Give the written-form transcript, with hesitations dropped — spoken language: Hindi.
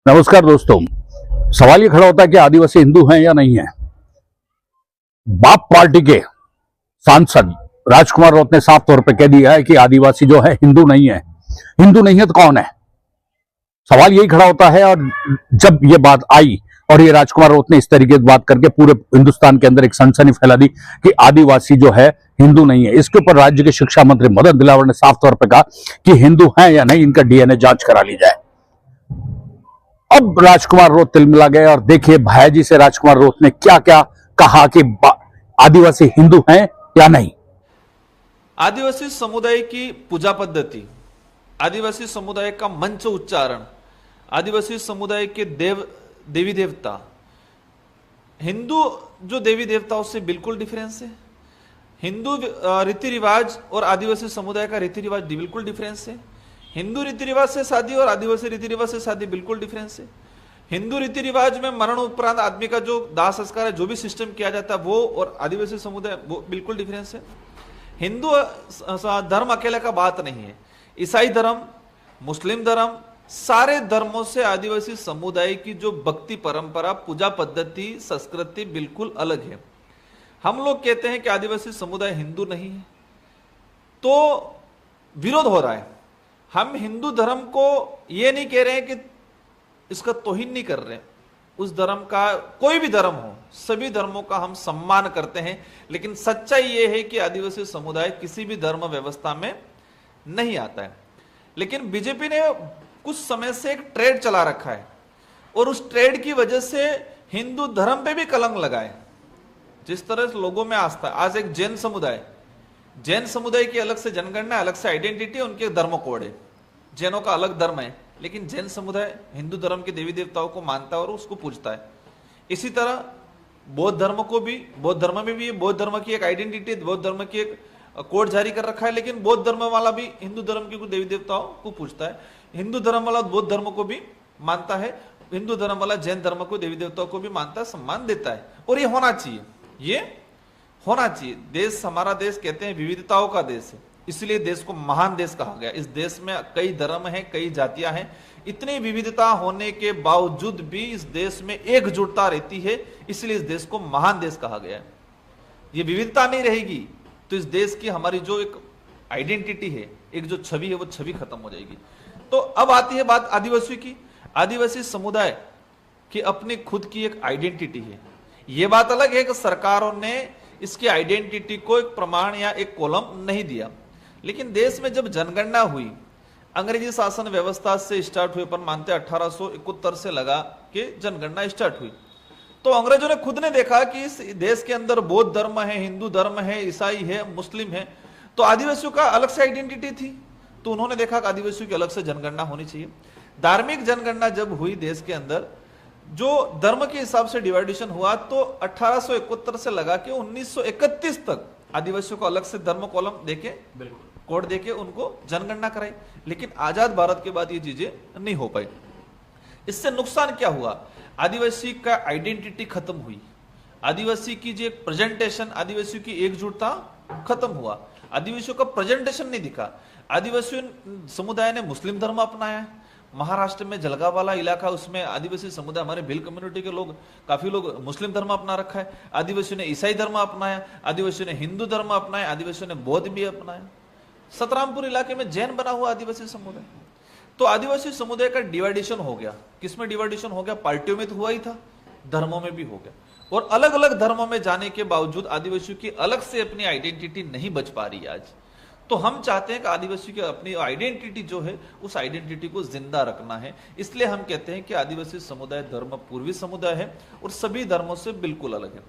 नमस्कार दोस्तों। सवाल ये खड़ा होता है कि आदिवासी हिंदू हैं या नहीं है। बाप पार्टी के सांसद राजकुमार राउत ने साफ तौर पर कह दिया है कि आदिवासी जो है हिंदू नहीं है। हिंदू नहीं है तो कौन है, सवाल यही खड़ा होता है। और जब ये बात आई और ये राजकुमार राउत ने इस तरीके से बात करके पूरे हिंदुस्तान के अंदर एक सनसनी फैला दी कि आदिवासी जो है हिंदू नहीं है, इसके ऊपर राज्य के शिक्षा मंत्री मदन दिलावर ने साफ तौर पर कहा कि हिंदू हैं या नहीं, इनका डीएनए जांच करा ली जाए। अब राजकुमार राउत तिलमिला गए और देखिए भाईजी से राजकुमार राउत ने क्या क्या कहा कि आदिवासी हिंदू हैं या नहीं। आदिवासी समुदाय की पूजा पद्धति, आदिवासी समुदाय का मंच उच्चारण, आदिवासी समुदाय के देवी देवता, हिंदू जो देवी देवताओं से बिल्कुल डिफरेंस है। हिंदू रीति रिवाज और आदिवासी समुदाय का रीति रिवाज बिल्कुल डिफरेंस है। हिंदू रीति रिवाज से शादी और आदिवासी रीति रिवाज से शादी बिल्कुल डिफरेंस है। हिंदू रीति रिवाज में मरण उपरांत आदमी का जो दाह संस्कार है, जो भी सिस्टम किया जाता है वो, और आदिवासी समुदाय वो बिल्कुल डिफरेंस है। हिंदू धर्म अकेले का बात नहीं है। ईसाई धर्म, मुस्लिम धर्म, सारे धर्मों से आदिवासी समुदाय की जो भक्ति परंपरा, पूजा पद्धति, संस्कृति बिल्कुल अलग है। हम लोग कहते हैं कि आदिवासी समुदाय हिंदू नहीं है, तो विरोध हो रहा है। हम हिंदू धर्म को ये नहीं कह रहे हैं कि इसका तौहीन नहीं कर रहे हैं। उस धर्म का, कोई भी धर्म हो, सभी धर्मों का हम सम्मान करते हैं, लेकिन सच्चाई ये है कि आदिवासी समुदाय किसी भी धर्म व्यवस्था में नहीं आता है। लेकिन बीजेपी ने कुछ समय से एक ट्रेड चला रखा है और उस ट्रेड की वजह से हिंदू धर्म पे भी कलंक लगाए। जिस तरह से लोगों में आस्था, आज एक जैन समुदाय की अलग से जनगणना, अलग से आइडेंटिटी, उनके धर्म कोड है। जैनों का अलग धर्म है, लेकिन जैन समुदाय हिंदू धर्म के देवी देवताओं को मानता है और उसको पूजता है। इसी तरह बौद्ध धर्म को भी, बौद्ध धर्म में भी बौद्ध धर्म की एक आइडेंटिटी, बौद्ध धर्म की एक कोड जारी कर रखा है, लेकिन बौद्ध धर्म वाला भी हिंदू धर्म के कुछ देवी देवताओं को पूजता है। हिंदू धर्म वाला बौद्ध धर्म को भी मानता है, हिंदू धर्म वाला जैन धर्म को, देवी देवताओं को भी मानता है, सम्मान देता है। और ये होना चाहिए, ये होना चाहिए। देश, हमारा देश कहते हैं विविधताओं का देश है, इसलिए देश को महान देश कहा गया। इस देश में कई धर्म हैं, कई जातियां हैं। इतनी विविधता होने के बावजूद भी इस देश में एकजुटता रहती है, इसलिए इस देश को महान देश कहा गया है। ये विविधता नहीं रहेगी तो इस देश की, हमारी जो एक आइडेंटिटी है, एक जो छवि है, वो छवि खत्म हो जाएगी। तो अब आती है बात आदिवासी की। आदिवासी समुदाय की अपनी खुद की एक आइडेंटिटी है। ये बात अलग है कि सरकारों ने इसकी आइडेंटिटी को एक प्रमाण या एक कॉलम नहीं दिया, लेकिन देश में जब जनगणना हुई, अंग्रेजी शासन व्यवस्था से स्टार्ट हुई, अपन मानते 1871 से लगा के जनगणना स्टार्ट हुई, तो अंग्रेजों ने खुद ने देखा कि इस देश के अंदर बौद्ध धर्म है, हिंदू धर्म है, ईसाई है, मुस्लिम है, तो आदिवासियों का अलग से आइडेंटिटी थी। तो उन्होंने देखा कि आदिवासियों की अलग से जनगणना होनी चाहिए। धार्मिक जनगणना जब हुई देश के अंदर, जो धर्म के हिसाब से डिवाइडेशन हुआ, तो 1871 से लगा के 1931 तक आदिवासियों को अलग से धर्म कॉलम देके, कोड देके उनको जनगणना कराई। लेकिन आजाद भारत के बाद ये चीजें नहीं हो पाई। इससे नुकसान क्या हुआ? आदिवासी का आइडेंटिटी खत्म हुई, आदिवासी की जो प्रेजेंटेशन, आदिवासियों की एकजुटता खत्म हुआ, आदिवासियों का प्रेजेंटेशन नहीं दिखा। आदिवासी समुदाय ने मुस्लिम धर्म अपनाया। महाराष्ट्र में जलगांव इलाका, उसमें आदिवासी समुदाय, हमारे भिल कम्युनिटी के लोग, काफी लोग मुस्लिम धर्म अपना रखा है। आदिवासियों ने ईसाई धर्म अपनाया, आदिवासियों ने हिंदू धर्म अपनाया, आदिवासियों ने बौद्ध भी अपनाया। सतरामपुर इलाके में जैन बना हुआ आदिवासी समुदाय। तो आदिवासी समुदाय का डिवाइडेशन हो गया। किसमें डिवाइडेशन हो गया? पार्टियों में तो हुआ ही था, धर्मों में भी हो गया। और अलग अलग धर्मों में जाने के बावजूद आदिवासियों की अलग से अपनी आइडेंटिटी नहीं बच पा रही है आज। तो हम चाहते हैं कि आदिवासी की अपनी आइडेंटिटी जो है, उस आइडेंटिटी को जिंदा रखना है। इसलिए हम कहते हैं कि आदिवासी समुदाय धर्म पूर्वी समुदाय है और सभी धर्मों से बिल्कुल अलग है।